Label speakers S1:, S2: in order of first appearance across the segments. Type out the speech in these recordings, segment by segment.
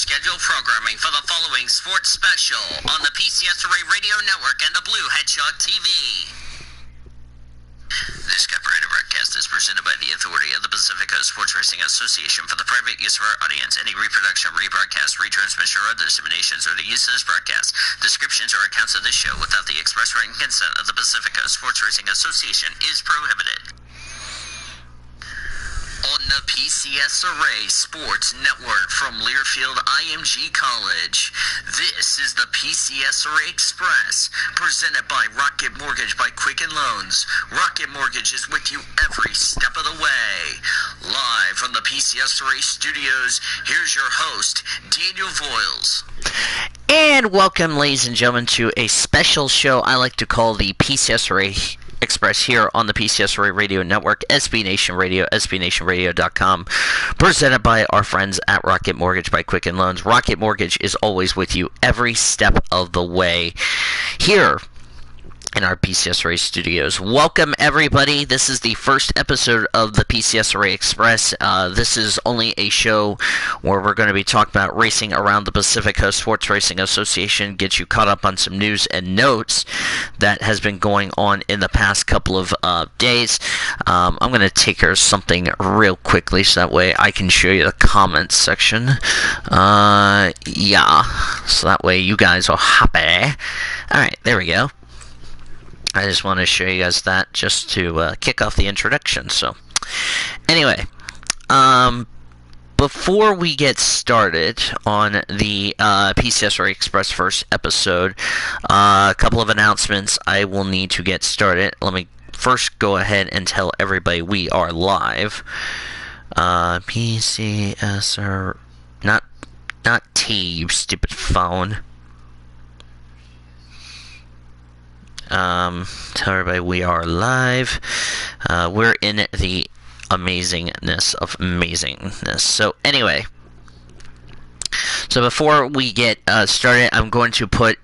S1: scheduled programming for the following sports special on the PCSRA Radio Network and the Blue Hedgehog TV. This copyrighted broadcast is presented by the authority of the Pacific Coast Sports Racing Association for the private use of our audience. Any reproduction, rebroadcast, retransmission, or other disseminations or the use of this broadcast, descriptions, or accounts of this show without the express written consent of the Pacific Coast Sports Racing Association is prohibited. On the PCSRA Sports Network from Learfield IMG College, this is the PCSRA Express, presented by Rocket Mortgage by Quicken Loans. Rocket Mortgage is with you every step of the way. Live from the PCSRA studios, here's your host, Daniel Voyles.
S2: And welcome, ladies and gentlemen, to a special show I like to call the PCSRA Express here on the PCSRA Radio Network, SB Nation Radio, SBNationRadio.com, presented by our friends at Rocket Mortgage by Quicken Loans. Rocket Mortgage is always with you every step of the way here in our PCSRA studios. Welcome, everybody. This is the first episode of the PCSRA Express. This is only a show where we're going to be talking about racing around the Pacific Coast Sports Racing Association, get you caught up on some news and notes that has been going on in the past couple of days. I'm going to take care of something real quickly so that way I can show you the comments section. Yeah, so that way you guys are happy. Alright, there we go. I just want to show you guys that just to kick off the introduction. So, anyway, before we get started on the PCSRA Express first episode, a couple of announcements I will need to get started. Let me first go ahead and tell everybody we are live. PCSRA, not T, you stupid phone. Tell everybody we are live. We're in the amazingness of amazingness. So anyway, so before we get started, I'm going to go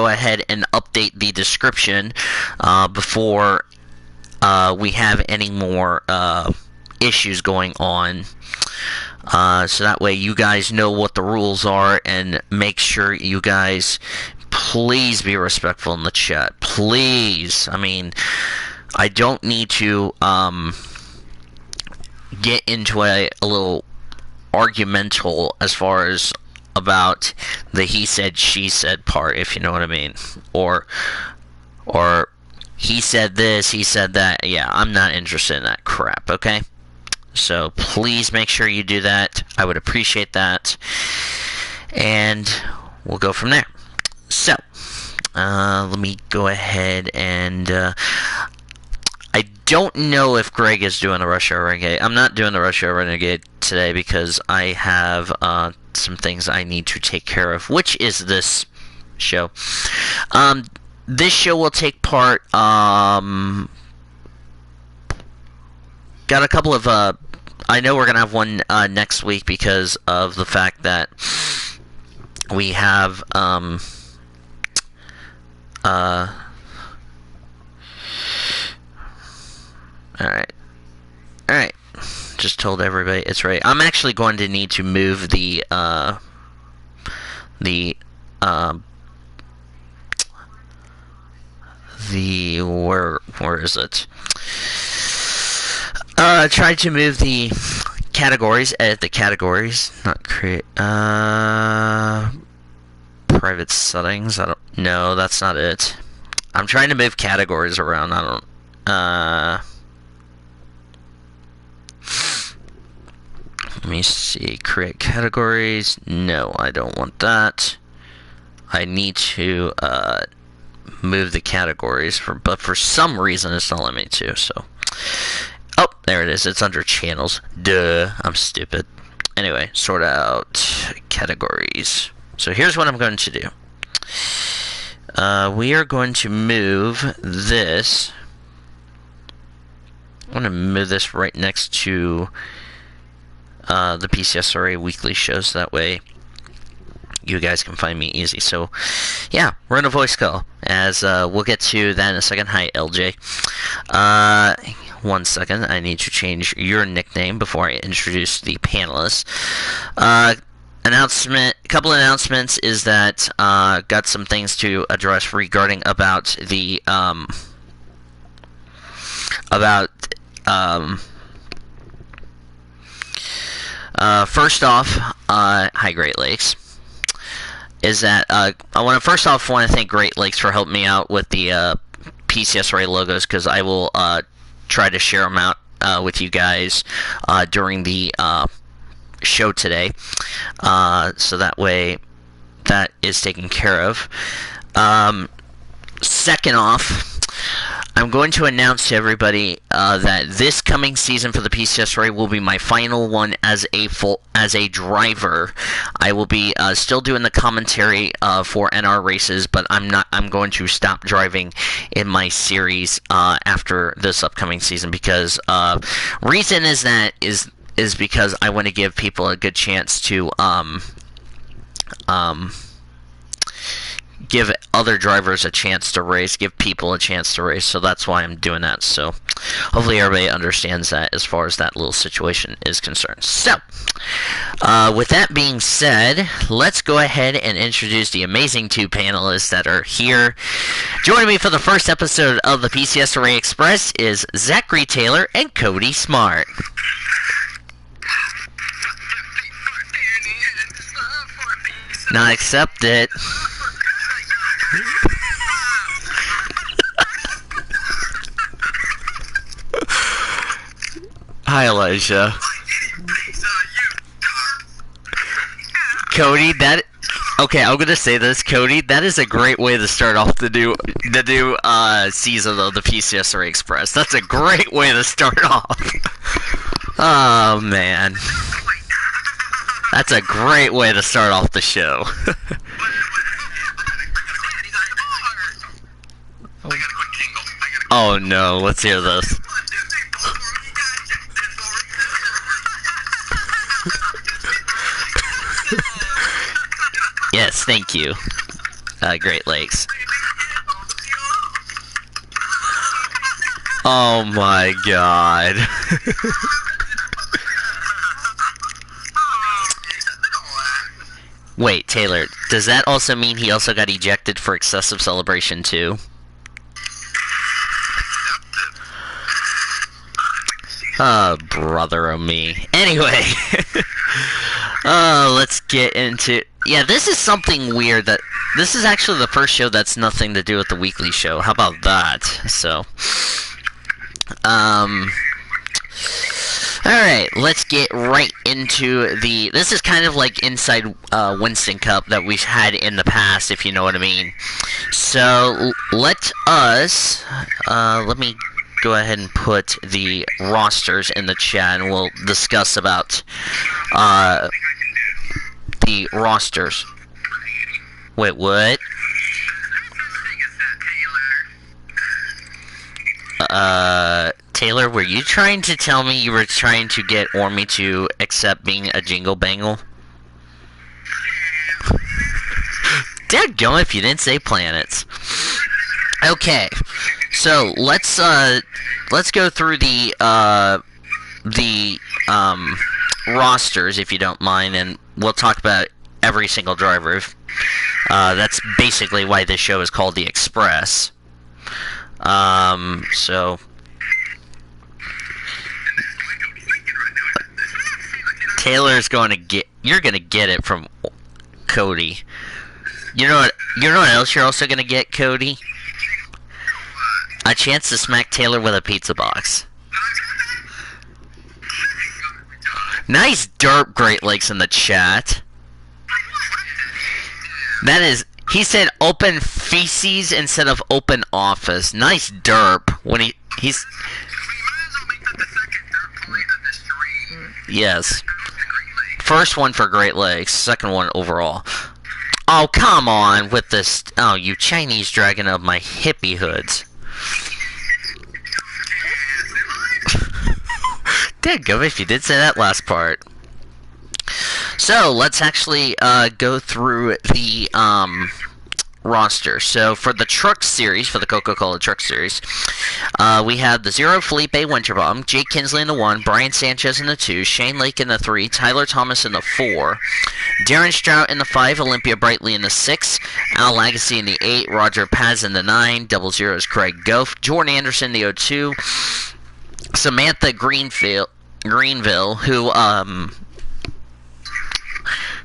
S2: ahead and update the description before we have any more issues going on. So that way you guys know what the rules are, and make sure you guys please be respectful in the chat. Please. I mean, I don't need to get into a little argumental as far as about the he said, she said part, if you know what I mean. Or he said this, he said that. Yeah, I'm not interested in that crap, okay? So please make sure you do that. I would appreciate that. And we'll go from there. So, let me go ahead and, I don't know if Greg is doing the Rush Hour Renegade. I'm not doing the Rush Hour Renegade today because I have, some things I need to take care of, which is this show. This show will take part, got a couple of, I know we're gonna have one, next week because of the fact that we have, Alright. Just told everybody it's right. I'm actually going to need to move where is it? Try to move the categories, edit the categories, not create, private settings. No, that's not it. I'm trying to move categories around. Let me see. Create categories. No, I don't want that. I need to move the categories, but for some reason it's not letting me to. So, oh, there it is. It's under channels. Duh, I'm stupid. Anyway, sort out categories. So here's what I'm going to do. We are going to move this. I'm going to move this right next to the PCSRA weekly shows. That way you guys can find me easy. So, yeah, we're in a voice call. As we'll get to that in a second. Hi, LJ. 1 second. I need to change your nickname before I introduce the panelists. couple announcements is that got some things to address regarding about the first off, hi Great Lakes. Is that I want to thank Great Lakes for helping me out with the PCSRA logos, because I will try to share them out with you guys during the show today, so that way that is taken care of. Second off, I'm going to announce to everybody that this coming season for the PCSRA will be my final one as a driver. I will be still doing the commentary for NR races, but I'm going to stop driving in my series after this upcoming season, because reason is because I want to give people a good chance to give other drivers a chance to race, give people a chance to race, so that's why I'm doing that. So hopefully everybody understands that as far as that little situation is concerned. So with that being said, let's go ahead and introduce the amazing two panelists that are here. Joining me for the first episode of the PCSRA Express is Zachary Taylor and Cody Smart. Not accepted. Hi, Elijah. Cody, okay, I'm gonna say this, Cody. That is a great way to start off the new season of the PCSRA Express. That's a great way to start off. Oh man, that's a great way to start off the show. Oh no, let's hear this. Yes, thank you, Great Lakes. Oh my god. Wait, Taylor, does that also mean he also got ejected for excessive celebration too? Oh, brother of me. Anyway, let's get into... Yeah, this is something weird that... This is actually the first show that's nothing to do with the weekly show. How about that? So, alright, let's get right into the... This is kind of like inside Winston Cup that we've had in the past, if you know what I mean. So, let us... let me go ahead and put the rosters in the chat, and we'll discuss about the rosters. Wait, what? Taylor, were you trying to tell me you were trying to get Ormy to accept being a jingle bangle? Dadgum if you didn't say planets. Okay, so let's go through the rosters, if you don't mind, and we'll talk about every single driver. That's basically why this show is called The Express. So Taylor's going to get... You're going to get it from Cody. You know what else you're also going to get, Cody? A chance to smack Taylor with a pizza box. Nice derp, Great Lakes, in the chat. That is... He said open feces instead of open office. Nice derp. When he's... Yes. First one for Great Lakes. Second one overall. Oh, come on with this... Oh, you Chinese dragon of my hippie hoods. Dadgum if you did say that last part. So, let's actually go through the roster. So for the Truck Series, for the Coca-Cola Truck Series, we have the 0, Felipe Winterbaum, Jake Kinsley in the 1, Brian Sanchez in the 2, Shane Lake in the 3, Tyler Thomas in the 4, Darren Strout in the 5, Olympia Brightly in the 6, Al Lagasse in the 8, Roger Paz in the 9, double zeros Craig Goff, Jordan Anderson in the 02, Samantha Greenville,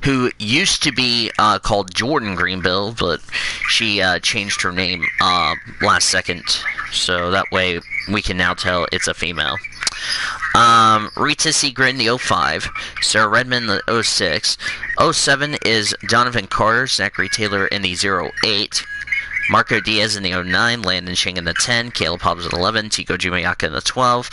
S2: who used to be called Jordan Greenville, but she changed her name last second, so that way we can now tell it's a female. Rita Seagrid in the 05, Sarah Redmond in the 06, 07 is Donovan Carter, Zachary Taylor in the 08, Marco Diaz in the 09, Landon Shing in the 10, Caleb Hobbs in the 11, Tico Jumayaka in the 12,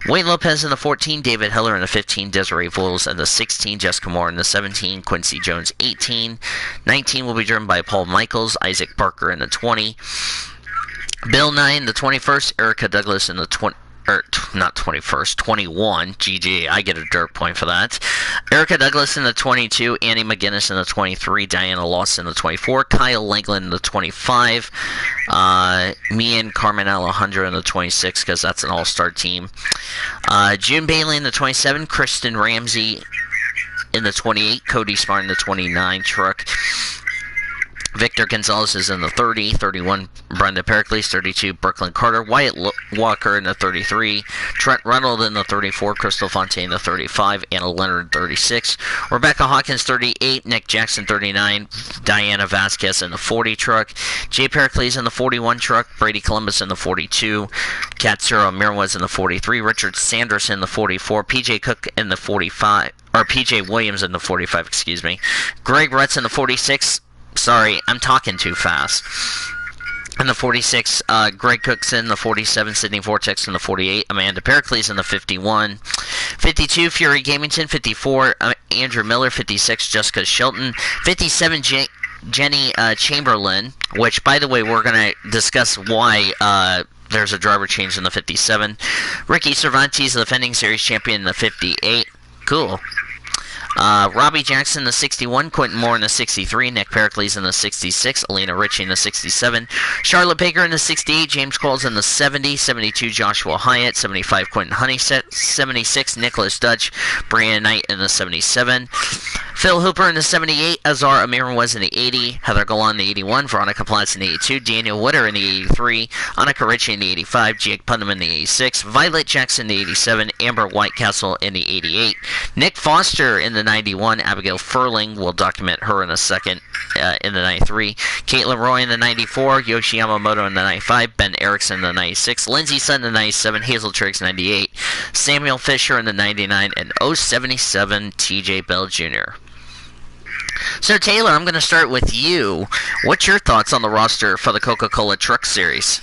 S2: Wayne Lopez in the 14, David Heller in the 15, Desiree Voyles in the 16, Jessica Moore in the 17, Quincy Jones 18, 19 will be driven by Paul Michaels, Isaac Barker in the 20, Bill Nye in the 21st, Erica Douglas in the 20, not 21st, 21, GG, I get a dirt point for that. Erica Douglas in the 22, Annie McGinnis in the 23, Diana Lawson in the 24, Kyle Langland in the 25, me and Carmen Alejandra in the 26, because that's an all-star team. June Bailey in the 27, Kristen Ramsey in the 28, Cody Smart in the 29 truck. Victor Gonzalez is in the 30, 31, Brenda Pericles, 32, Brooklyn Carter, Wyatt Walker in the 33, Trent Reynolds in the 34, Crystal Fontaine in the 35, Anna Leonard 36, Rebecca Hawkins 38, Nick Jackson 39, Diana Vasquez in the 40 truck, Jay Pericles in the 41 truck, Brady Columbus in the 42, Katsuro Mirwaz in the 43, Richard Sanders in the 44, PJ Cook in the 45, or PJ Williams in the 45, excuse me, Greg Retz in the 46, sorry, I'm talking too fast. In the 46, Greg Cooks in the 47, Sydney Vortex in the 48, Amanda Pericles in the 51, 52, Fury Gamington, 54, Andrew Miller, 56, Jessica Shelton, 57, Jenny Chamberlain, which, by the way, we're going to discuss why there's a driver change in the 57, Ricky Cervantes, the defending series champion in the 58, cool. Robbie Jackson in the 61, Quentin Moore in the 63, Nick Pericles in the 66, Alina Ritchie in the 67, Charlotte Baker in the 68, James Qualls in the 70, 72, Joshua Hyatt, 75, Quentin Honeyset, 76, Nicholas Dutch, Brianna Knight in the 77, Phil Hooper in the 78, Azar Amir was in the 80, Heather Golan in the 81, Veronica Platz in the 82, Daniel Witter in the 83, Annika Ritchie in the 85, Jake Putnam in the 86, Violet Jackson in the 87, Amber Whitecastle in the 88, Nick Foster in the 91, Abigail Furling, will document her in a second, in the 93, Caitlin Roy in the 94, Yoshi Yamamoto in the 95, Ben Erickson in the 96, Lindsay Sutton in the 97, Hazel Triggs 98, Samuel Fisher in the 99, and 077 TJ Bell Jr. So Taylor, I'm going to start with you. What's your thoughts on the roster for the Coca-Cola Truck Series?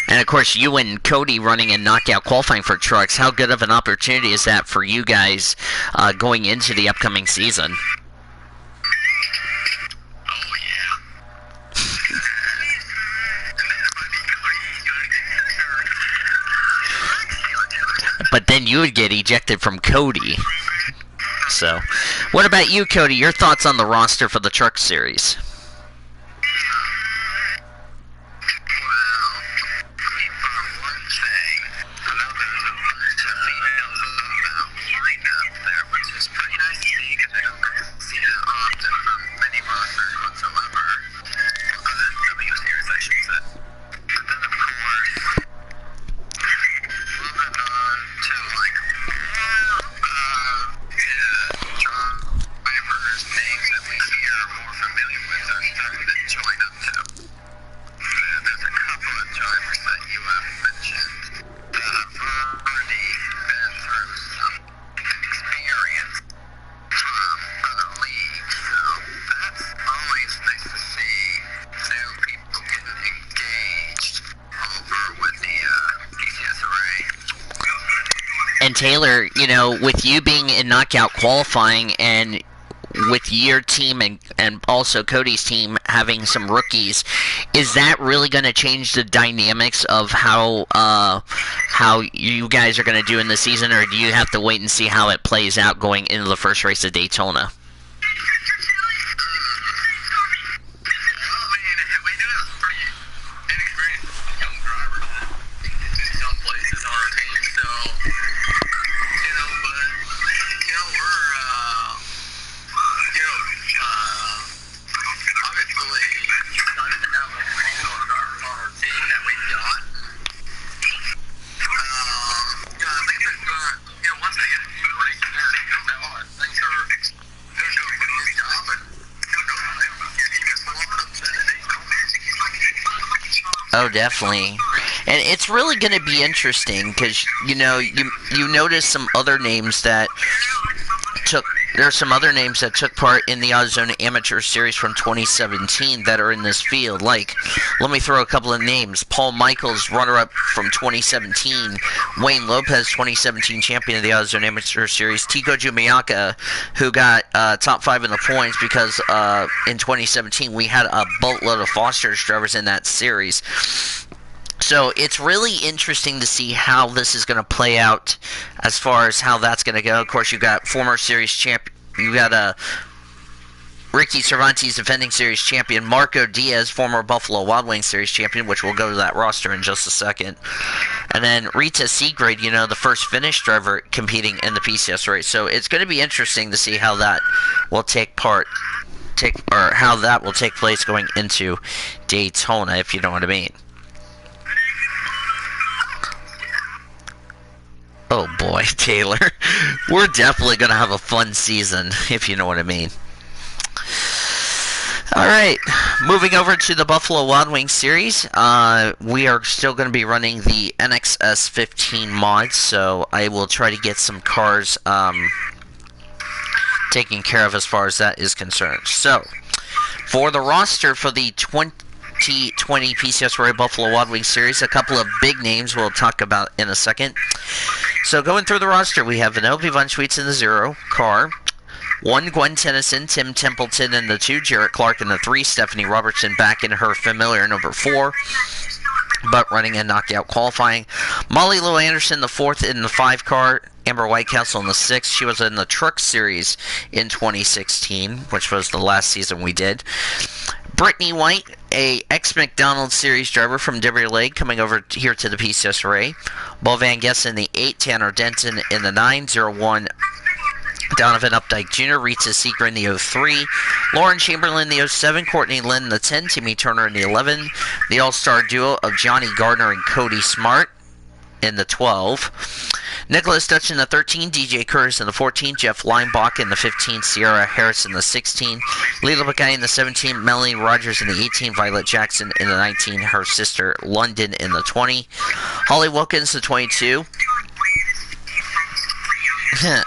S2: And of course, you and Cody running and knockout qualifying for trucks, how good of an opportunity is that for you guys going into the upcoming season? But then you would get ejected from Cody. So, what about you, Cody? Your thoughts on the roster for the Truck Series? Taylor, you know, with you being in knockout qualifying and with your team and also Cody's team having some rookies, is that really going to change the dynamics of how you guys are going to do in the season, or do you have to wait and see how it plays out going into the first race of Daytona? Oh, definitely. And it's really going to be interesting because, you know, you notice some other names that there are some other names that took part in the AutoZone Amateur Series from 2017 that are in this field. Like, let me throw a couple of names. Paul Michaels, runner-up from 2017. Wayne Lopez, 2017 champion of the AutoZone Amateur Series. Tico Jumiaka, who got top 5 in the points because in 2017 we had a boatload of Foster's drivers in that series. So it's really interesting to see how this is going to play out as far as how that's going to go. Of course, you got former series champ. You got Ricky Cervantes, defending series champion. Marco Diaz, former Buffalo Wild Wings series champion, which we'll go to that roster in just a second. And then Rita Segrade, you know, the first Finnish driver competing in the PCSRA. So it's going to be interesting to see how that will how that will take place going into Daytona, if you know what I mean. Oh boy, Taylor. We're definitely going to have a fun season, if you know what I mean. Alright, moving over to the Buffalo Wild Wings series. We are still going to be running the NXS 15 mod, so I will try to get some cars taken care of as far as that is concerned. So, for the roster for the 2020 PCSRA Buffalo Wild Wings series, a couple of big names we'll talk about in a second. So going through the roster, we have Vanellope Von Schweetz in the 0 car, 1 Gwen Tennyson, Tim Templeton in the 2, Jarrett Clark in the 3, Stephanie Robertson back in her familiar number 4, but running in knockout qualifying. Molly Lou Anderson the 4th in the 5 car, Amber Whitecastle in the 6th. She was in the Truck Series in 2016, which was the last season we did. Brittany White, a ex-McDonald's Series driver from Devery Lake, coming over here to the PCSRA. Bo Van Gess in the 8, Tanner Denton in the 9, 01 Donovan Updike Jr., Rita Seeger in the 03, Lauren Chamberlain in the 07, Courtney Lynn in the 10, Timmy Turner in the 11, the all-star duo of Johnny Gardner and Cody Smart in the 12, Nicholas Dutch in the 13, DJ Curtis in the 14, Jeff Leinbach in the 15, Sierra Harris in the 16, Lila Buckeye in the 17, Melanie Rogers in the 18, Violet Jackson in the 19, her sister London in the 20, Holly Wilkins the 22.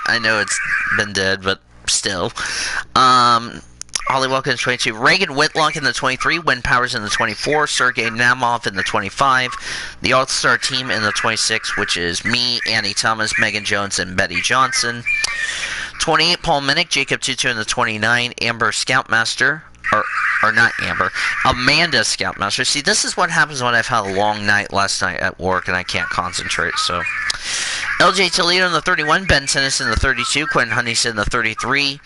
S2: I know it's been dead, but still. Holly Wilkins 22, Reagan Whitlock in the 23, Wynn Powers in the 24, Sergey Namov in the 25, the All-Star team in the 26, which is me, Annie Thomas, Megan Jones, and Betty Johnson. 28, Paul Minnick, Jacob Tutu in the 29, Amber Scoutmaster, or not Amber, Amanda Scoutmaster. See, this is what happens when I've had a long night last night at work and I can't concentrate, so. LJ Toledo in the 31, Ben Tennis in the 32, Quentin Huntington in the 33.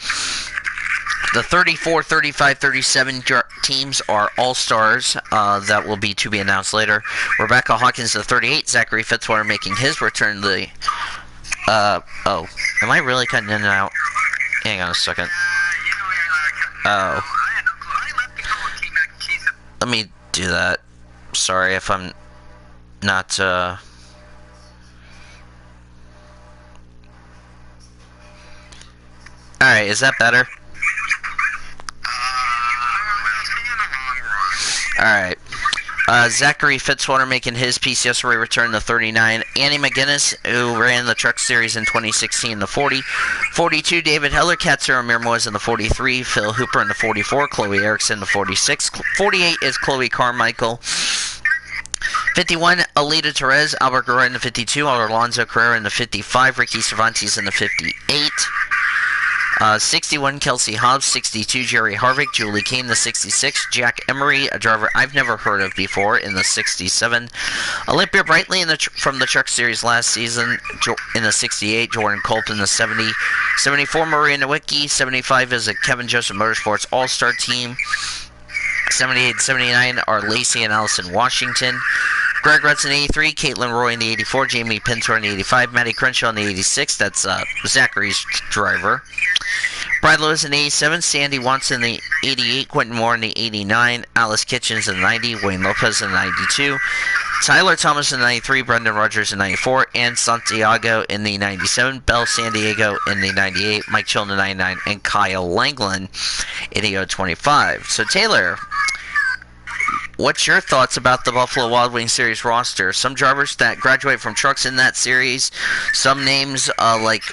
S2: The 34, 35, 37 teams are all-stars that will be to be announced later. Rebecca Hawkins, the 38. Zachary Fitzwater making his return to the... oh. Am I really cutting in and out? Hang on a second. Oh. Let me do that. Sorry if I'm not... Alright, is that better? Alright. Zachary Fitzwater making his PCSRA return, the 39. Annie McGinnis, who ran the Truck Series in 2016, the 40. 42, David Hellerkatzer, Amir Moise in the 43. Phil Hooper in the 44. Chloe Erickson in the 46. 48 is Chloe Carmichael. 51, Alita Torres, Albert Guerrero in the 52, Alonso Carrera in the 55, Ricky Cervantes in the 58. 61, Kelsey Hobbs. 62, Jerry Harvick. Julie Kane, the 66. Jack Emery, a driver I've never heard of before, in the 67. Olympia Brightly from the Truck Series last season in the 68. Jordan Colton in the 70. 74, Maria Nowicki. 75 is a Kevin Joseph Motorsports All-Star Team. 78 and 79 are Lacey and Allison Washington. Greg Rutz in 83, Caitlin Roy in the 84, Jamie Pintor in the 85, Maddie Crenshaw in the 86, that's Zachary's driver. Brad Lewis in the 87, Sandy Watson in the 88, Quentin Moore in the 89, Alice Kitchens in the 90, Wayne Lopez in the 92, Tyler Thomas in the 93, Brendan Rogers in the 94, and Santiago in the 97, Bell San Diego in the 98, Mike Chill in the 99, and Kyle Langland in the 025. So Taylor, what's your thoughts about the Buffalo Wild Wings Series roster? Some drivers that graduate from trucks in that series, some names like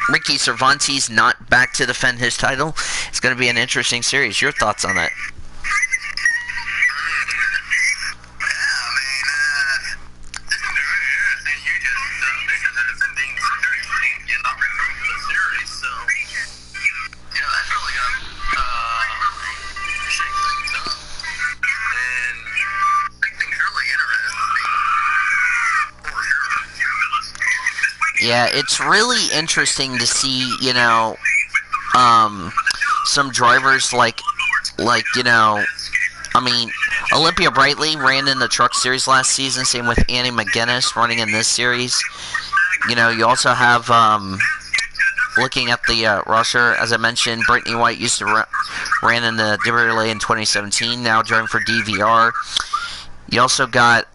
S2: Ricky Cervantes not back to defend his title. It's going to be an interesting series. Your thoughts on that? Yeah, it's really interesting to see, some drivers like, Olympia Brightly ran in the Truck Series last season, same with Annie McGinnis running in this series. You also have, looking at the roster, as I mentioned, Brittany White used to ran in the Dibber Relay in 2017, now driving for DVR. You also got,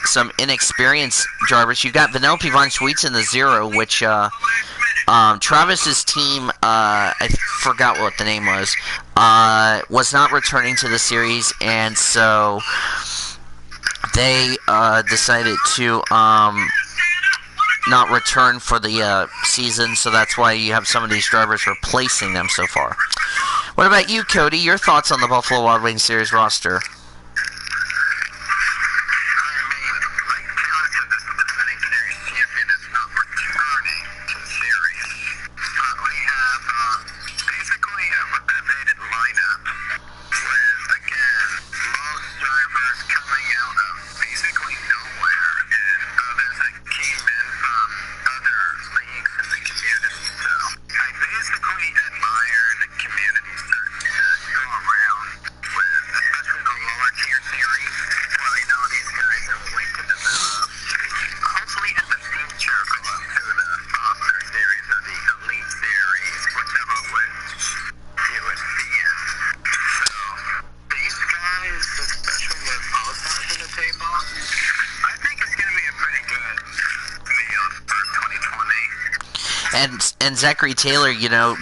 S2: some inexperienced drivers. You got Vanellope Von Sweets in the Zero, which Travis's team, I forgot what the name was not returning to the series, and so they decided to not return for the season, so that's why you have some of these drivers replacing them so far. What about you, Cody? Your thoughts on the Buffalo Wild Wings Series roster? And Zachary Taylor,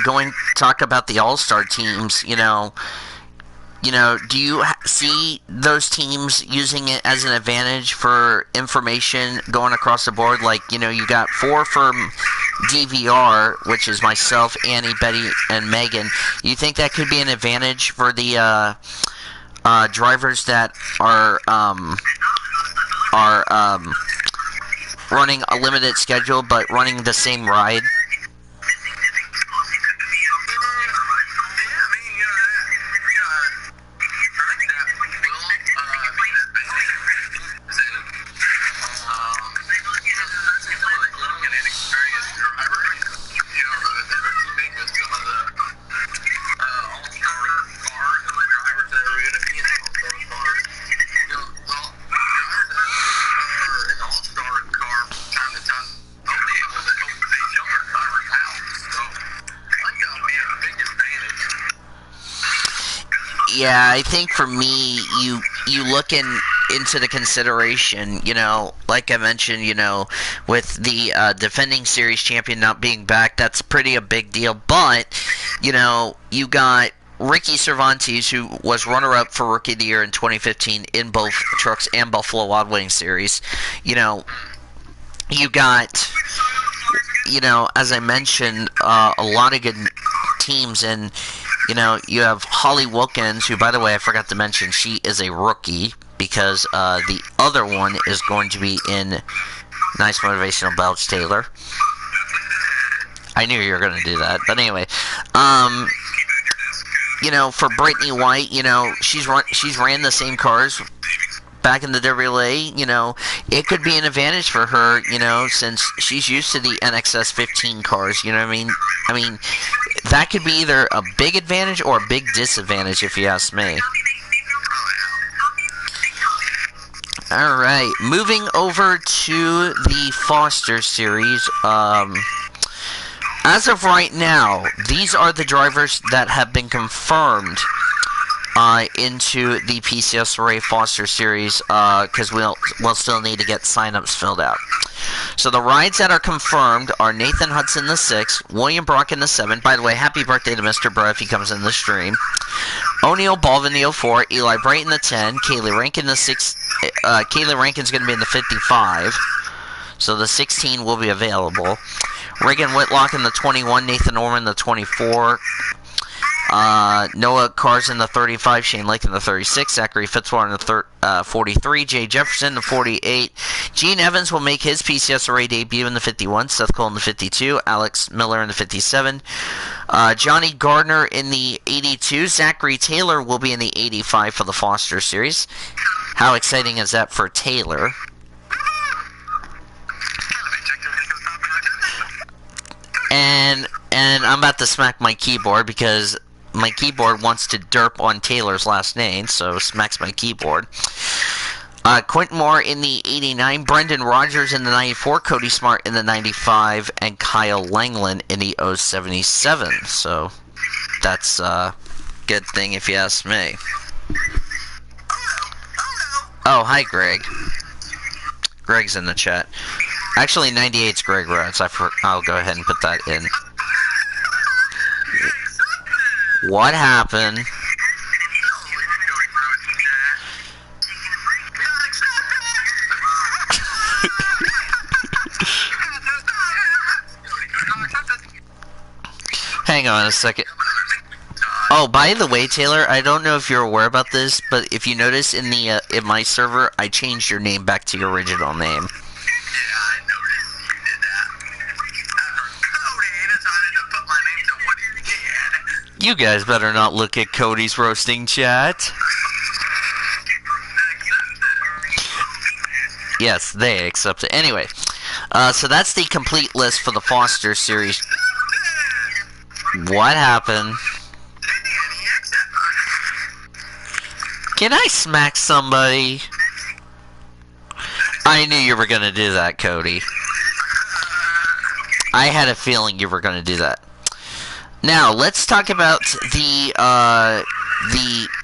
S2: going talk about the All-Star teams, do you see those teams using it as an advantage for information going across the board? Like, you got 4 from DVR, which is myself, Annie, Betty, and Megan. You think that could be an advantage for the drivers that are running a limited schedule but running the same ride? Yeah, I think for me, you look into the consideration, like I mentioned, with the defending series champion not being back, that's pretty a big deal. But, you got Ricky Cervantes, who was runner-up for Rookie of the Year in 2015 in both Trucks and Buffalo Wild Wings series. You got, as I mentioned, a lot of good teams, and You know, you have Holly Wilkins, who, by the way, I forgot to mention, she is a rookie because the other one is going to be in Nice Motivational Belch Taylor. I knew you were going to do that, but anyway, you know, for Brittany White, you know, she's ran the same cars back in the WLA. You know, it could be an advantage for her, you know, since she's used to the NXS 15 cars. You know what I mean? I mean, that could be either a big advantage or a big disadvantage, if you ask me. All right, moving over to the Foster Series. As of right now, these are the drivers that have been confirmed into the PCSRA Foster Series, because we'll still need to get signups filled out. So the rides that are confirmed are Nathan Hudson the 6, William Brock in the 7. By the way, happy birthday to Mr. Bro if he comes in the stream. O'Neal Baldwin the 04, Eli Bright in the 10, Kaylee Rankin the 6. Kaylee Rankin's going to be in the 55, so the 16 will be available. Reagan Whitlock in the 21, Nathan Orman in the 24, Noah Cars in the 35, Shane Lake in the 36, Zachary Fitzwater in the 43, Jay Jefferson in the 48, Gene Evans will make his PCSRA debut in the 51, Seth Cole in the 52, Alex Miller in the 57, Johnny Gardner in the 82, Zachary Taylor will be in the 85 for the Foster Series. How exciting is that for Taylor? And I'm about to smack my keyboard because my keyboard wants to derp on Taylor's last name, so smacks my keyboard. Quentin Moore in the 89, Brendan Rogers in the 94, Cody Smart in the 95, and Kyle Langland in the 077. So that's a good thing if you ask me. Oh, hi, Greg. Greg's in the chat. Actually, 98's Greg Rhodes. I'll go ahead and put that in. What happened? Hang on a second. Oh, by the way, Taylor, I don't know if you're aware about this, but if you notice in the in my server, I changed your name back to your original name. You guys better not look at Cody's roasting chat. Yes, they accept it. Anyway, so that's the complete list for the Foster Series. What happened? Can I smack somebody? I knew you were going to do that, Cody. I had a feeling you were going to do that. Now, let's talk about the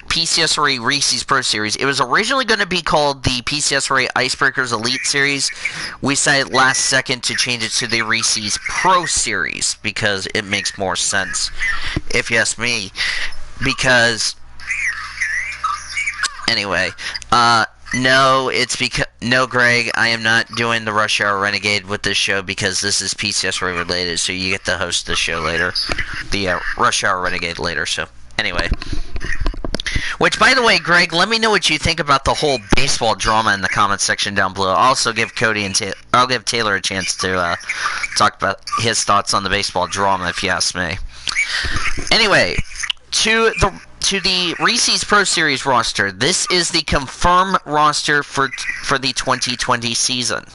S2: PCSRA Reese's Pro Series. It was originally going to be called the PCSRA Icebreakers Elite Series. We decided last second to change it to the Reese's Pro Series because it makes more sense, if you ask me. Because, anyway, no, no, Greg, I am not doing the Rush Hour Renegade with this show because this is PCSRA related, so you get to host the show later. The Rush Hour Renegade later, so anyway. Which, by the way, Greg, let me know what you think about the whole baseball drama in the comments section down below. I'll also give Cody and I'll give Taylor a chance to talk about his thoughts on the baseball drama, if you ask me. Anyway, to the Reese's Pro Series roster. This is the confirmed roster for the 2020 season.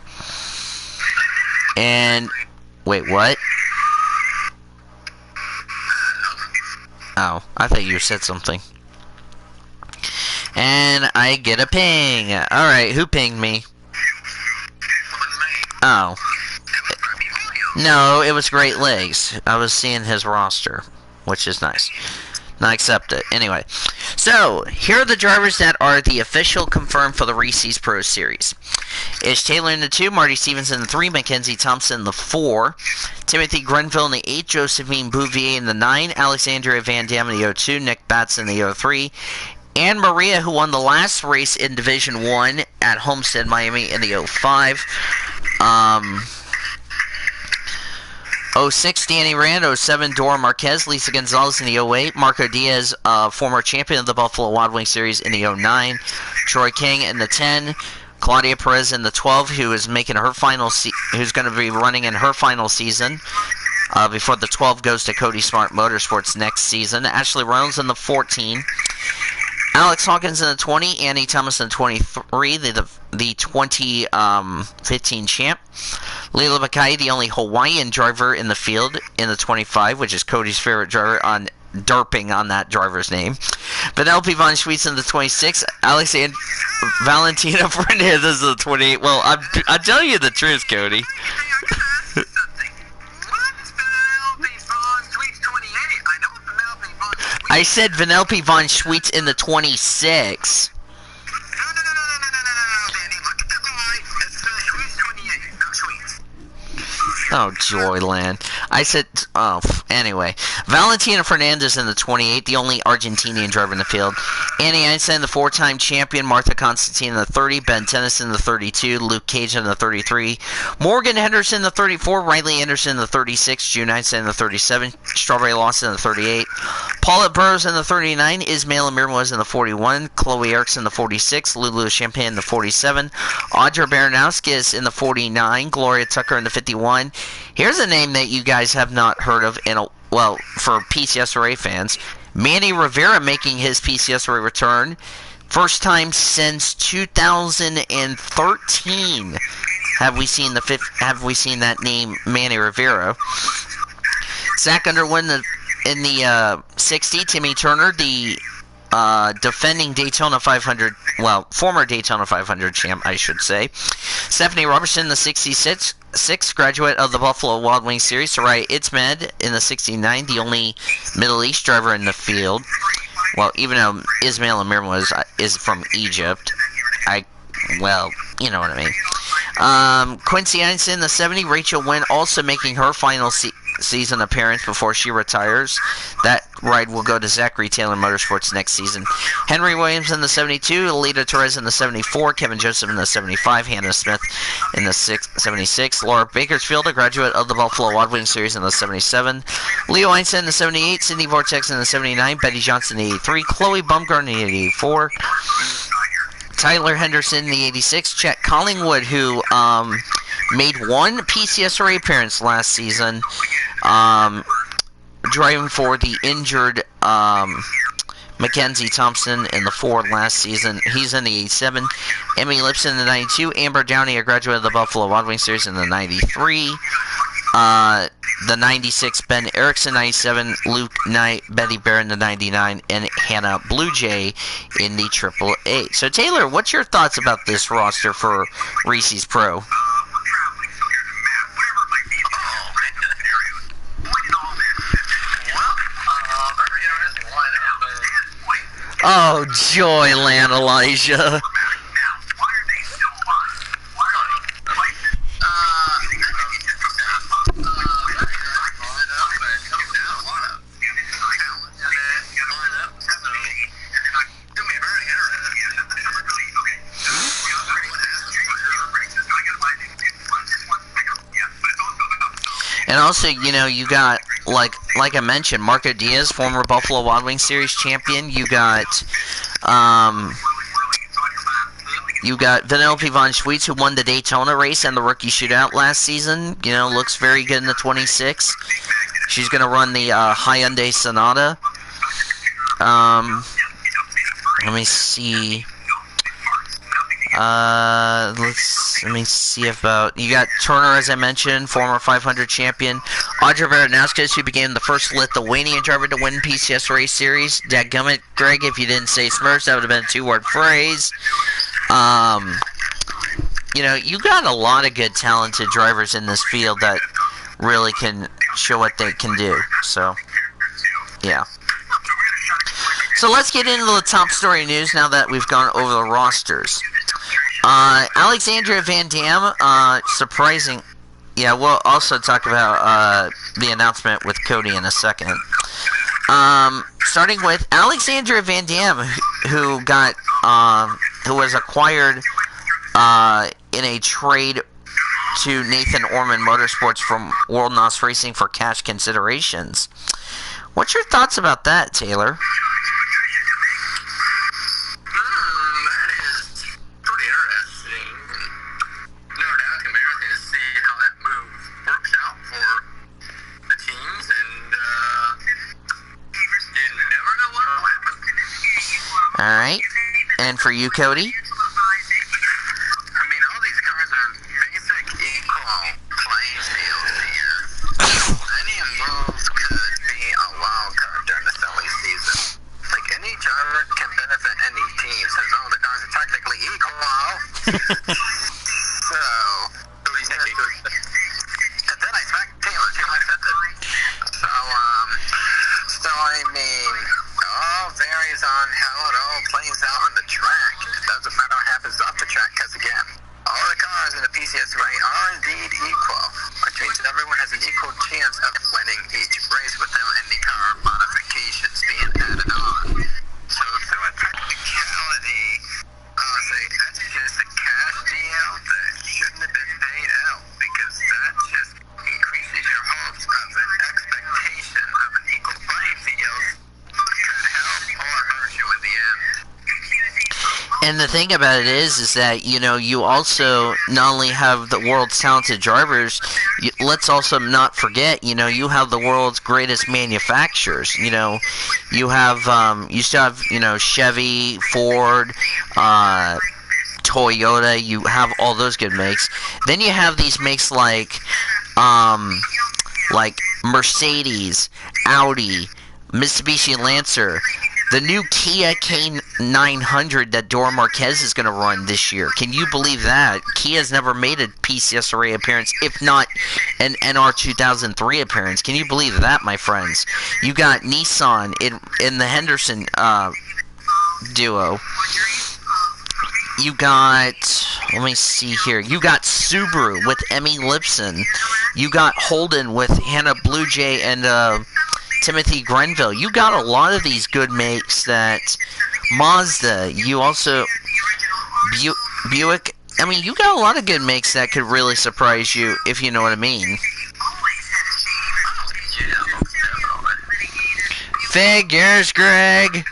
S2: And wait, what? Oh, I thought you said something. And I get a ping. Alright, who pinged me? Oh. No, it was Great Legs. I was seeing his roster, which is nice. I accept it. Anyway, so here are the drivers that are the official confirmed for the Reese's Pro Series. It's Taylor in the 2, Marty Stevens in the 3, Mackenzie Thompson in the 4, Timothy Grenville in the 8, Josephine Bouvier in the 9, Alexandria Van Dam in the 02, Nick Batts in the 03, Anne Maria, who won the last race in Division 1 at Homestead, Miami in the 05. 06, Danny Rand. 07, Dora Marquez. Lisa Gonzalez in the 08. Marco Diaz, former champion of the Buffalo Wild Wings series in the 09. Troy King in the 10. Claudia Perez in the 12, who is making her final who's going to be running in her final season before the 12 goes to Cody Smart Motorsports next season. Ashley Reynolds in the 14. Alex Hawkins in the 20. Annie Thomas in the 23, the 2015 champ. Leila Makai, the only Hawaiian driver in the field, in the 25, which is Cody's favorite driver, on derping on that driver's name. Penelope Von Schweetz in the 26. Valentina Fernandez in the 28. Well, I'll tell you the truth, Cody. I said Vanellope Von Schweetz in the 26. Oh, Joyland. I said, anyway. Valentina Fernandez in the 28, the only Argentinian driver in the field. Annie Einstein, the four-time champion. Martha Constantine in the 30. Ben Tennyson in the 32. Luke Cage in the 33. Morgan Henderson in the 34. Riley Anderson in the 36. June Einstein in the 37. Strawberry Lawson in the 38. Paulette Burrows in the 39. Ismail Amirmos in the 41. Chloe Erickson in the 46. Lulu Champagne in the 47. Audra Baranowskis in the 49. Gloria Tucker in the 51. Here's a name that you guys have not heard of for PCSRA fans. Manny Rivera making his PCSRA return. First time since 2013 have we seen that name, Manny Rivera. Zach Underwood in the 60. Timmy Turner, the defending Daytona 500, former Daytona 500 champ, I should say. Stephanie Robertson in the 66, graduate of the Buffalo Wild Wings series. Soraya Itzmed in the 69, the only Middle East driver in the field. Well, even though Ismail Amir is from Egypt, you know what I mean. Quincy Einstein in the 70, Rachel Wynn also making her final season appearance before she retires. That ride will go to Zachary Taylor Motorsports next season. Henry Williams in the 72, Alita Torres in the 74, Kevin Joseph in the 75, Hannah Smith in the 76, Laura Bakersfield, a graduate of the Buffalo Wild Wings series, in the 77, Leo Einstein in the 78, Sydney Vortex in the 79, Betty Johnson in the 83, Chloe Bumgarner in the 84, Tyler Henderson in the 86, Chet Collingwood, who made one PCSRA appearance last season, driving for the injured Mackenzie Thompson in the Ford last season. He's in the 87. Emmy Lipson in the 92. Amber Downey, a graduate of the Buffalo Wild Wings series, in the 93. The 96, Ben Erickson, 97, Luke Knight, Betty Bear in the 99, and Hannah Blue Jay in the Triple A. So, Taylor, what's your thoughts about this roster for Reese's Pro? Oh, Joyland, Elijah. And also, you got, like I mentioned, Marco Diaz, former Buffalo Wild Wings series champion. You got Vanellope Von Schweetz, who won the Daytona race and the rookie shootout last season. Looks very good in the 26. She's going to run the Hyundai Sonata. Let me see. Let me see about. You got Turner, as I mentioned, former 500 champion. Audra Baranowskis, who became the first Lithuanian driver to win PCSRA series. Dadgummit, Greg, if you didn't say Smurfs, that would have been a two-word phrase. You got a lot of good, talented drivers in this field that really can show what they can do. So, yeah. So let's get into the top story news now that we've gone over the rosters. Alexandria Van Dam, surprising. Yeah, we'll also talk about the announcement with Cody in a second. Starting with Alexandria Van Dam, who was acquired in a trade to Nathan Orman Motorsports from World NOS Racing for cash considerations. What's your thoughts about that, Taylor?
S3: That is pretty interesting. No doubt, embarrassing to see how that move works out for the teams, and you never know what will happen.
S2: Alright. And for you, Cody?
S3: I mean, all these cars are basic equal playing fields here. Any move could be a wild card during the silly season. Like, any driver can benefit any team since all the cars are technically equal. So, and then I smacked Taylor. Taylor said that. So, I mean, it all varies on how it all plays out on the track. It doesn't matter what happens off the track, because again, all the cars in the PCSRA are indeed equal, which means everyone has an equal chance of winning each race without any car modifications being added on. So through a technicality, I'll say that's just a cash deal that shouldn't have been paid out, because that just increases your hopes of an expectation of an equal playing field. Could help or hurt you in the end.
S2: And the thing about it is that, you know, you also not only have the world's talented drivers, let's also not forget, you know, you have the world's greatest manufacturers. You know, you have, you still have, you know, Chevy, Ford, Toyota, you have all those good makes. Then you have these makes like Mercedes, Audi, Mitsubishi Lancer, the new Kia K900 that Dora Marquez is going to run this year. Can you believe that? Kia's never made a PCSRA appearance, if not an NR 2003 appearance. Can you believe that, my friends? You got Nissan in the Henderson duo. You got, let me see here, you got Subaru with Emmy Lipson. You got Holden with Hannah Blue Jay and Timothy Grenville. You got a lot of these good makes that Mazda, you also Buick. I mean, you got a lot of good makes that could really surprise you, if you know what I mean. Figures, Greg.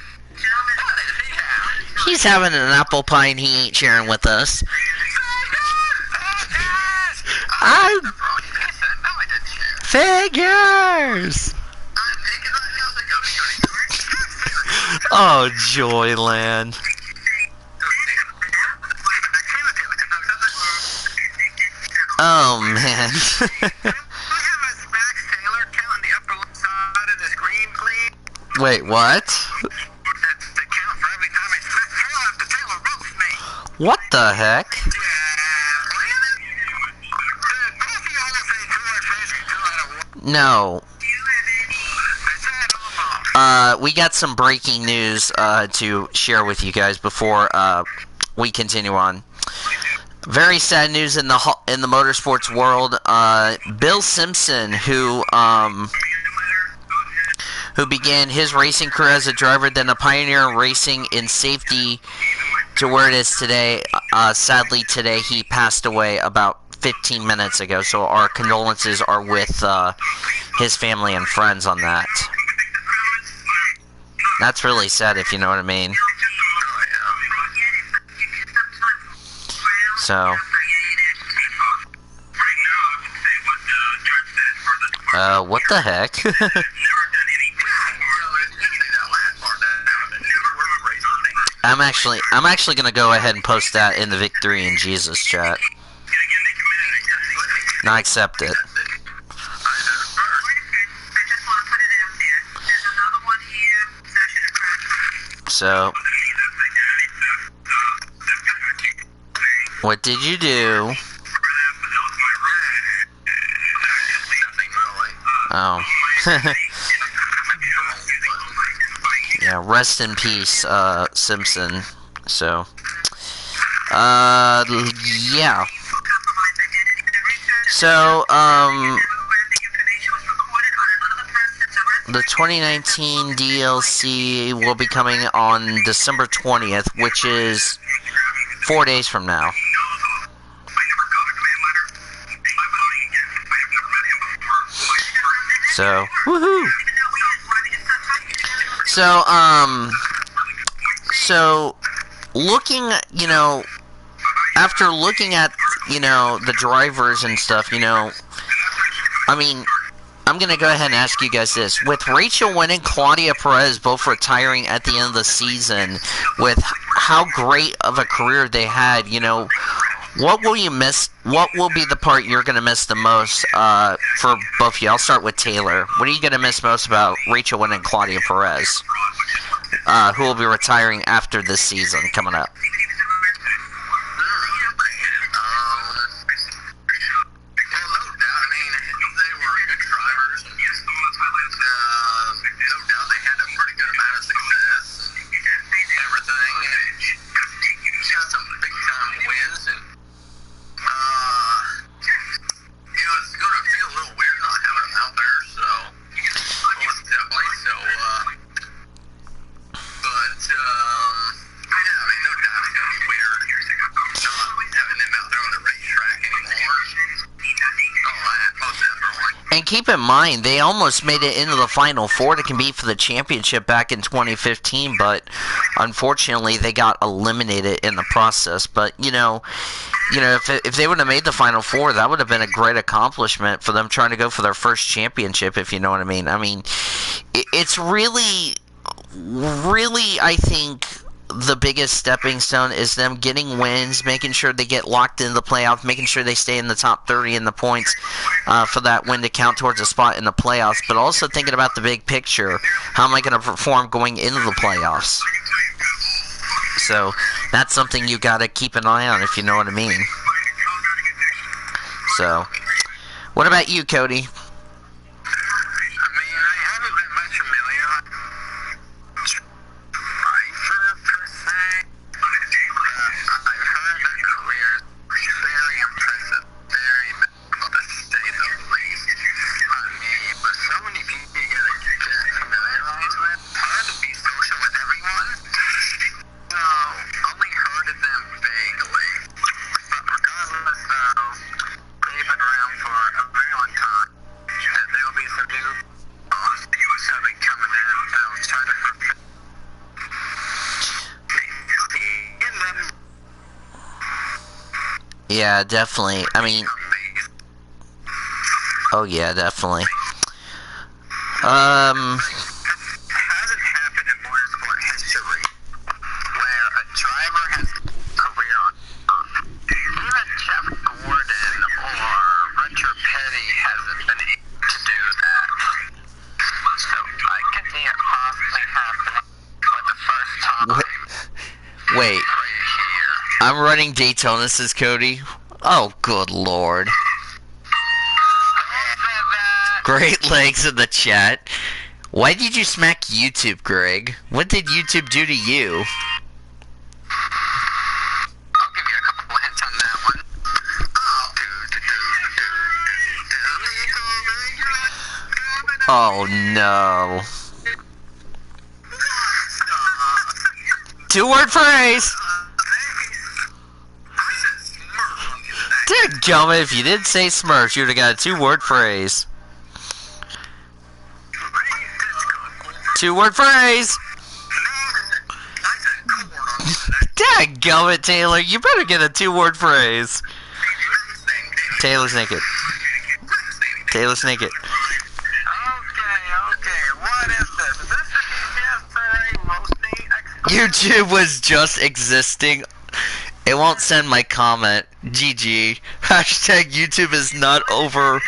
S2: He's having an apple pie and he ain't sharing with us. Figures. Oh, Joyland. Oh, man. Wait, what? What the heck? No. We got some breaking news to share with you guys before we continue on. Very sad news in the motorsports world. Bill Simpson, who began his racing career as a driver, then a pioneer in racing in safety to where it is today. Sadly, today he passed away about 15 minutes ago. So our condolences are with his family and friends on that. That's really sad, if you know what I mean. So, what the heck? I'm actually gonna go ahead and post that in the Victory in Jesus chat. And I accept it. So, what did you do? Oh. Yeah, rest in peace, Simpson. So, yeah. So, the 2019 DLC will be coming on December 20th, which is 4 days from now. So, woohoo! So, looking, after looking at, the drivers and stuff, I mean, I'm going to go ahead and ask you guys this. With Rachel winning, Claudia Perez both retiring at the end of the season, with how great of a career they had, what will you miss? What will be the part you're going to miss the most for both of you? I'll start with Taylor. What are you going to miss most about Rachel winning Claudia Perez, who will be retiring after this season coming up? Keep in mind, they almost made it into the Final Four to compete for the championship back in 2015, but unfortunately they got eliminated in the process. But if they would have made the Final Four, that would have been a great accomplishment for them trying to go for their first championship, if you know what I mean. I mean, it's really, I think, the biggest stepping stone is them getting wins, making sure they get locked into the playoffs, making sure they stay in the top 30 in the points for that win to count towards a spot in the playoffs, but also thinking about the big picture. How am I going to perform going into the playoffs? So that's something you got to keep an eye on, if you know what I mean. So, what about you, Cody? Yeah, definitely. I mean, oh yeah, definitely.
S3: Hasn't happened in motorsport history where a driver has a career on top. Even Jeff Gordon or Richard Petty hasn't been able to do that. So I can see it possibly happening for the first time.
S2: Wait. I'm running Daytona, says Cody. Oh, good lord. Great legs in the chat. Why did you smack YouTube, Greg? What did YouTube do to you?
S3: I'll give you a couple hints on that one.
S2: Oh, no. Two-word phrase. Dadgummit, if you didn't say Smurfs, you would have got a two-word phrase. Two-word phrase. Dadgummit, Taylor, you better get a two-word phrase. Taylor's naked. Taylor's naked.
S3: Okay, what is this? Is this the PCSRA roasting experience?
S2: YouTube was just existing. It won't send my comment. GG. Hashtag YouTube is not over.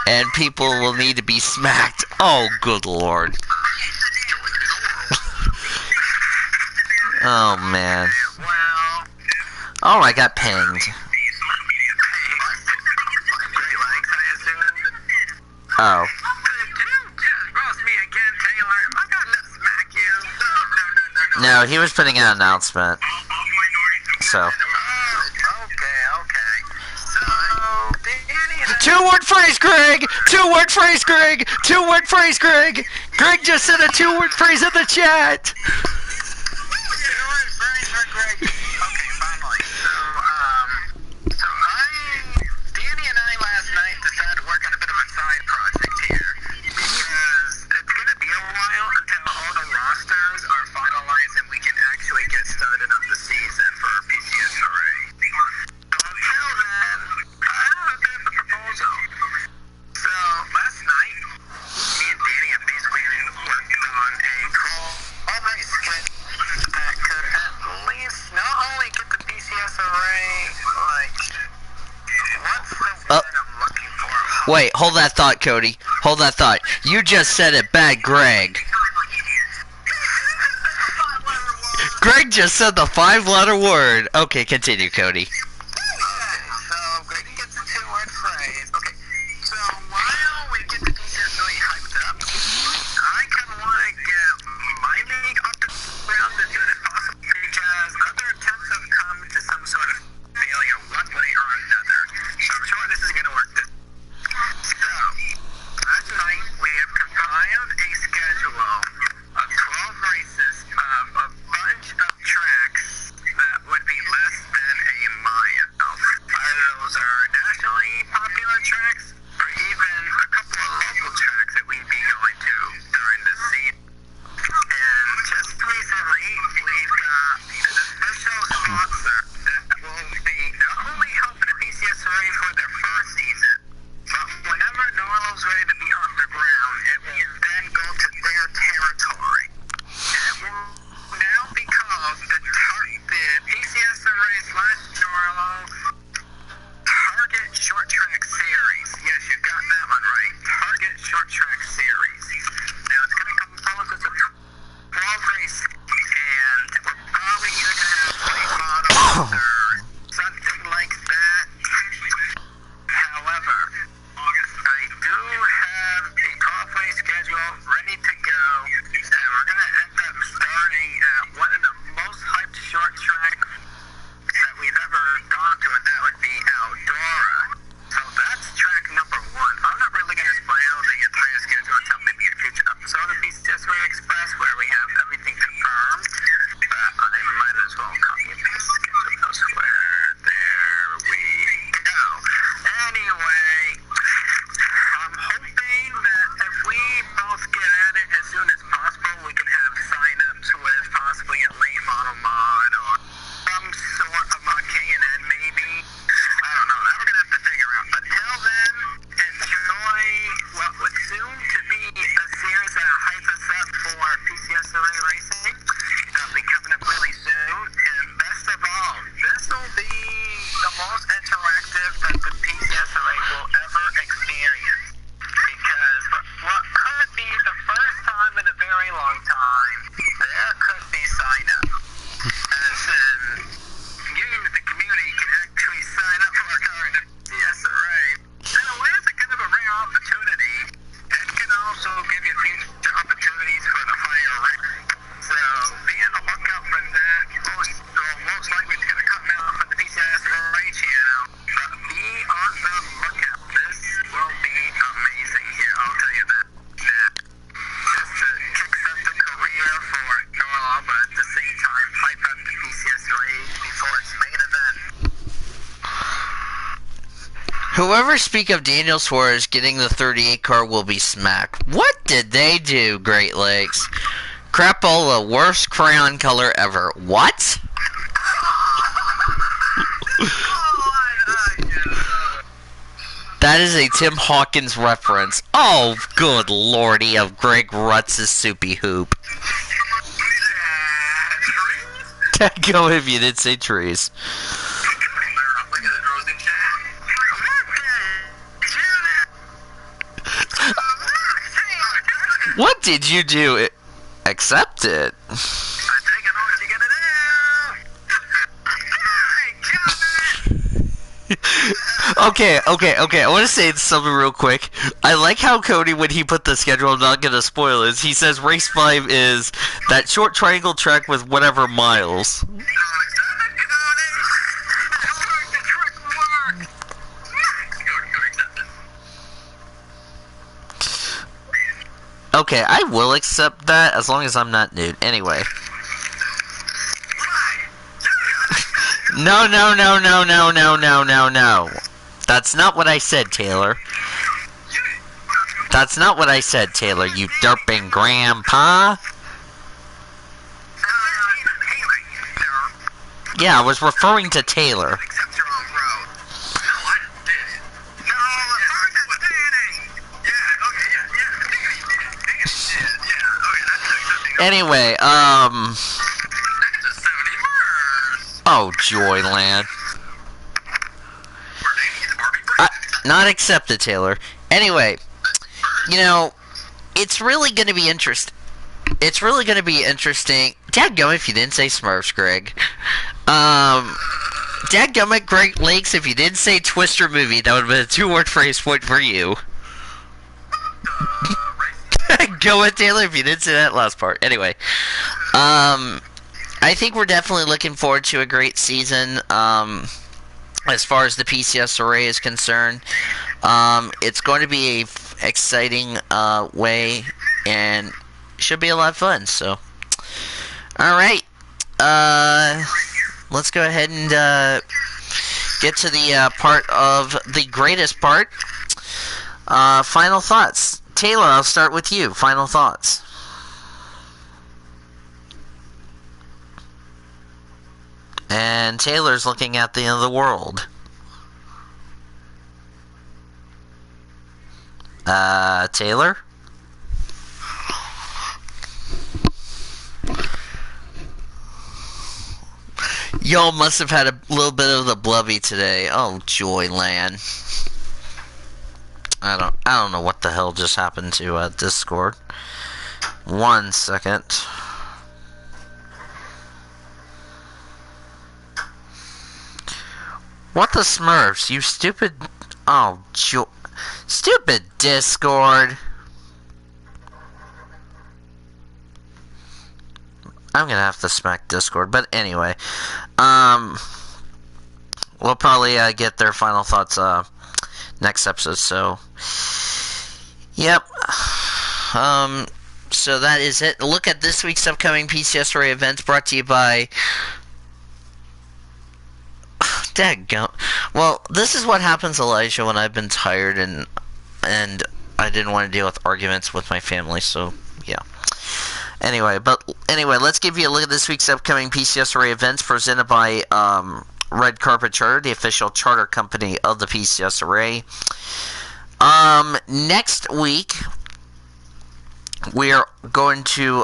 S2: And people will need to be smacked. Oh, good lord. Oh, man. Oh, I got pinged. Oh. No, he was putting out an announcement. So. Two-word phrase, Greg! Two-word phrase, Greg! Two-word phrase, Greg! Greg just said a two-word phrase in the chat!
S3: Two-word phrase for Greg. Okay, finally. So Danny and I last night decided to work on a bit of a side project here.
S2: Wait, hold that thought, Cody. Hold that thought. You just said it bad, Greg. Greg just said the 5-letter word. Okay, continue, Cody.
S3: So Greg gets a 2-word phrase. Okay, so while we get the pieces really hyped up, I kind of want to get my league up and around as soon as possible because other attempts have come to some sort of failure one way or another. So I'm sure this is going to work. So, last night we have compiled a schedule of 12 races of a bunch of tracks that would be less than a mile. Either those are nationally popular tracks or even a couple of local tracks that we'd be going to during the season. And just recently, we've got an official sponsor that will be not only helping the PCSRA for their first season, but whenever NURA's ready to be on the ground, it will then go to their territory. It will now be called the PCSRA/NURA Target Short Track Series. Yes, you got that one right. Target Short Track Series. Now it's going to come composed of 12 races, and we're probably either going to have late models or something like that. However, I do have a 12-race schedule ready to go, and we're going to end up starting at one of the most hyped short tracks that we've ever gone to, and that would be Eldora. So that's track number 1. I'm not really going to spoil the entire schedule until maybe a future episode of PCSRA Express where we have everything confirmed, but I might as well copy and paste the schedule elsewhere. There we go. Anyway, I'm hoping that if we both get at it as soon as possible, we can have sign-ups with possibly a late model mod or some sort of mod K&N maybe. I don't know. That we're going to have to figure out. But till then, enjoy what would soon to be a series that hype us up for PCSRA racing. That'll be coming up really soon. And best of all, this will be the most interactive that the PCSRA will ever experience. Because for what could be the first time in a very long time, there could be sign-up. As in, you, the community, can actually sign up for a car in the PCSRA. In a way, it's a kind of a rare opportunity. It can also give you future opportunities for the higher rank. So, be on the lookout for that. Most likely it's going to come out from the PCSRA channel. But be on the lookout. This will be amazing here, I'll tell you that. Now, just to kickstart the career for NURA, but at the same time, hype up the PCSRA before its main event.
S2: Whoever speak of Daniel Suarez getting the 38 car will be smacked. What did they do, Great Lakes? Crapola, worst crayon color ever. What? That is a Tim Hawkins reference. Oh, good lordy of Greg Rutz's soupy hoop. Go if you did say trees. What did you do? Accept it. Okay. I want to say something real quick. I like how Cody, when he put the schedule, I'm not going to spoil it, he says race 5 is that short triangle track with whatever miles. Okay, I will accept that as long as I'm not nude. Anyway. No. That's not what I said, Taylor. That's not what I said, Taylor, you derping grandpa. Yeah, I was referring to Taylor. Anyway, oh, Joyland. Not accepted, Taylor. Anyway, you know, it's really going to be interesting. It's really going to be interesting. Dadgummit if you didn't say Smurfs, Greg. Dadgummit Great Lakes if you didn't say Twister movie. That would have been a 2-word phrase point for you. Go with Taylor if you didn't say that last part. Anyway, I think we're definitely looking forward to a great season. As far as the PCSRA is concerned, it's going to be a exciting way, and should be a lot of fun. So, all right, let's go ahead and get to the part of the greatest part. Final thoughts. Taylor, I'll start with you. Final thoughts. And Taylor's looking at the end of the world. Taylor? Y'all must have had a little bit of the blubby today. Oh, Joyland. I don't know what the hell just happened to Discord. 1 second. What the Smurfs? You stupid... Oh, stupid Discord. I'm gonna have to smack Discord, but anyway. We'll probably get their final thoughts next episode, so... Yep. So that is it. Look at this week's upcoming PCSRA events brought to you by... Daggum. Well, this is what happens, Elijah, when I've been tired and I didn't want to deal with arguments with my family, so yeah. Anyway, let's give you a look at this week's upcoming PCSRA events presented by Red Carpet Charter, the official charter company of the PCSRA. Next week we are going to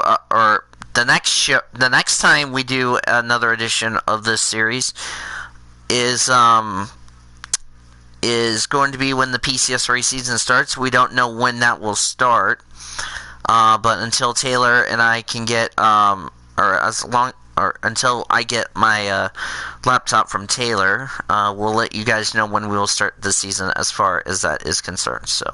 S2: the next time we do another edition of this series is going to be when the PCSRA season starts. We don't know when that will start, but until Taylor and I can get until I get my laptop from Taylor, we'll let you guys know when we will start the season as far as that is concerned. So,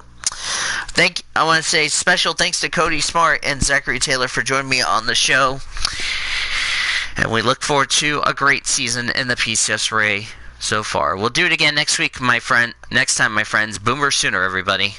S2: I want to say special thanks to Cody Smart and Zachary Taylor for joining me on the show. And we look forward to a great season in the PCSRA so far. We'll do it again next week, my friend. Next time, my friends. Boomer Sooner, everybody.